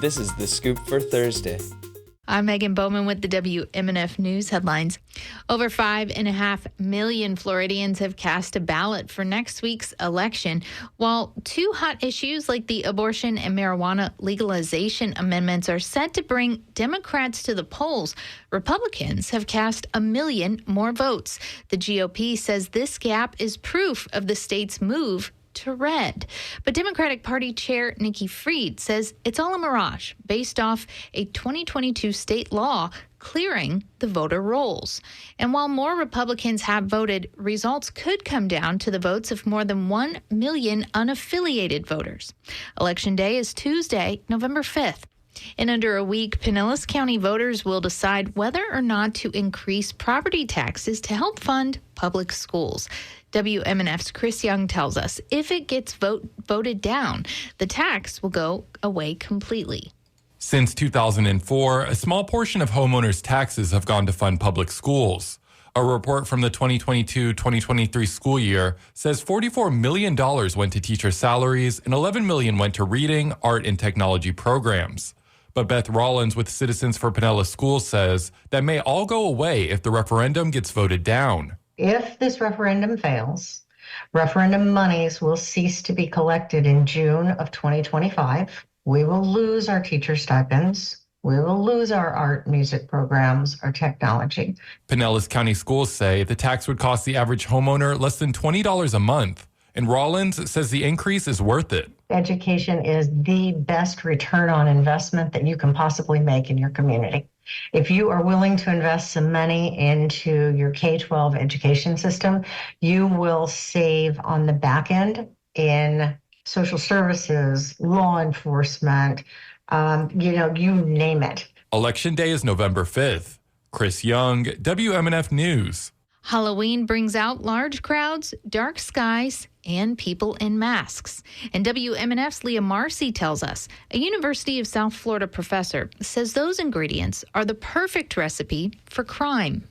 This is The Scoop for Thursday. I'm Megan Bowman with the WMNF News headlines. Over 5.5 million Floridians have cast a ballot for next week's election, while two hot issues like the abortion and marijuana legalization amendments are set to bring Democrats to the polls. Republicans have cast 1 million more votes. The GOP says this gap is proof of the state's move to red. But Democratic Party Chair Nikki Fried says it's all a mirage based off a 2022 state law clearing the voter rolls. And while more Republicans have voted, results could come down to the votes of more than 1 million unaffiliated voters. Election Day is Tuesday, November 5th. In under a week, Pinellas County voters will decide whether or not to increase property taxes to help fund public schools. WMNF's Chris Young tells us if it gets voted down, the tax will go away completely. Since 2004, a small portion of homeowners' taxes have gone to fund public schools. A report from the 2022-2023 school year says $44 million went to teacher salaries and $11 million went to reading, art, and technology programs. But Beth Rollins with Citizens for Pinellas Schools says that may all go away if the referendum gets voted down. If this referendum fails, referendum monies will cease to be collected in June of 2025. We will lose our teacher stipends. We will lose our art, music programs, our technology. Pinellas County Schools say the tax would cost the average homeowner less than $20 a month. And Rollins says the increase is worth it. Education is the best return on investment that you can possibly make in your community. If you are willing to invest some money into your K-12 education system, you will save on the back end in social services, law enforcement, you name it. Election Day is November 5th. Chris Young, WMNF News. Halloween brings out large crowds, dark skies, and people in masks. And WMNF's Leah Marcy tells us a University of South Florida professor says those ingredients are the perfect recipe for crime.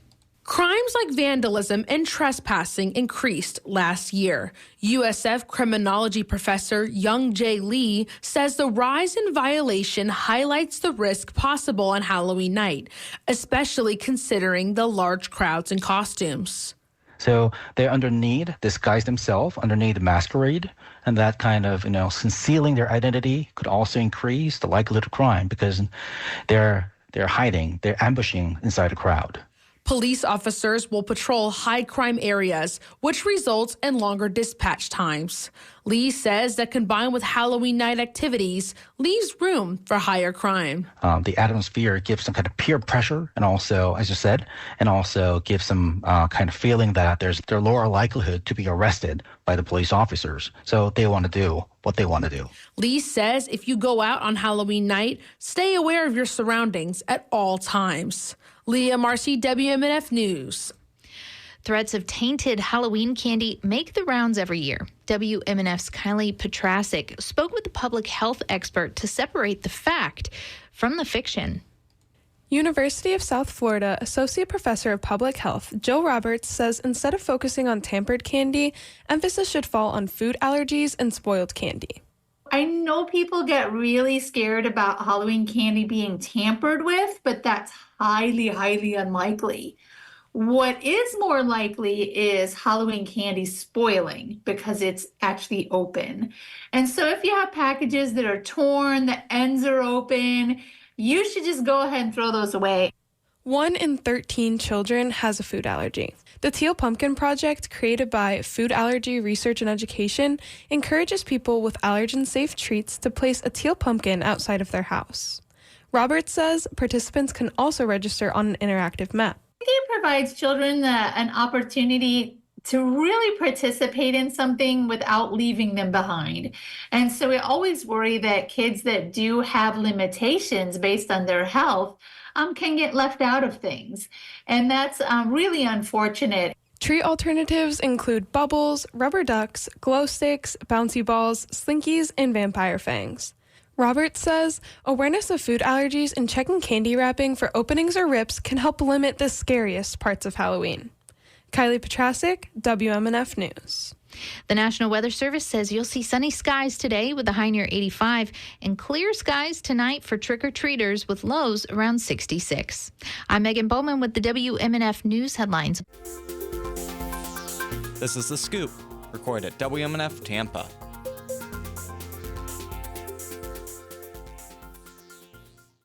Crimes like vandalism and trespassing increased last year. USF criminology professor Young J. Lee says the rise in violation highlights the risk possible on Halloween night, especially considering the large crowds and costumes. So they're underneath, disguise themselves underneath the masquerade, and that kind of, concealing their identity could also increase the likelihood of crime because they're hiding, they're ambushing inside a crowd. Police officers will patrol high crime areas, which results in longer dispatch times. Lee says that combined with Halloween night activities, leaves room for higher crime. The atmosphere gives some kind of peer pressure and also, as you said, and also gives some kind of feeling that there's lower likelihood to be arrested by the police officers. So they want to do what they want to do. Lee says if you go out on Halloween night, stay aware of your surroundings at all times. Leah Marcy, WMNF News. Threats of tainted Halloween candy make the rounds every year. WMNF's Kylie Petrasic spoke with a public health expert to separate the fact from the fiction. University of South Florida Associate Professor of Public Health Joe Roberts says instead of focusing on tampered candy, emphasis should fall on food allergies and spoiled candy. I know people get really scared about Halloween candy being tampered with, but that's highly, highly unlikely. What is more likely is Halloween candy spoiling because it's actually open. And so if you have packages that are torn, the ends are open, you should just go ahead and throw those away. 1 in 13 children has a food allergy. The Teal Pumpkin Project, created by Food Allergy Research and Education, encourages people with allergen-safe treats to place a teal pumpkin outside of their house. Roberts says participants can also register on an interactive map. It provides children an opportunity to really participate in something without leaving them behind. And so we always worry that kids that do have limitations based on their health can get left out of things. And that's really unfortunate. Treat alternatives include bubbles, rubber ducks, glow sticks, bouncy balls, slinkies, and vampire fangs. Roberts says awareness of food allergies and checking candy wrapping for openings or rips can help limit the scariest parts of Halloween. Kylie Petrasic, WMNF News. The National Weather Service says you'll see sunny skies today with a high near 85 and clear skies tonight for trick-or-treaters with lows around 66. I'm Megan Bowman with the WMNF News headlines. This is The Scoop, recorded at WMNF Tampa.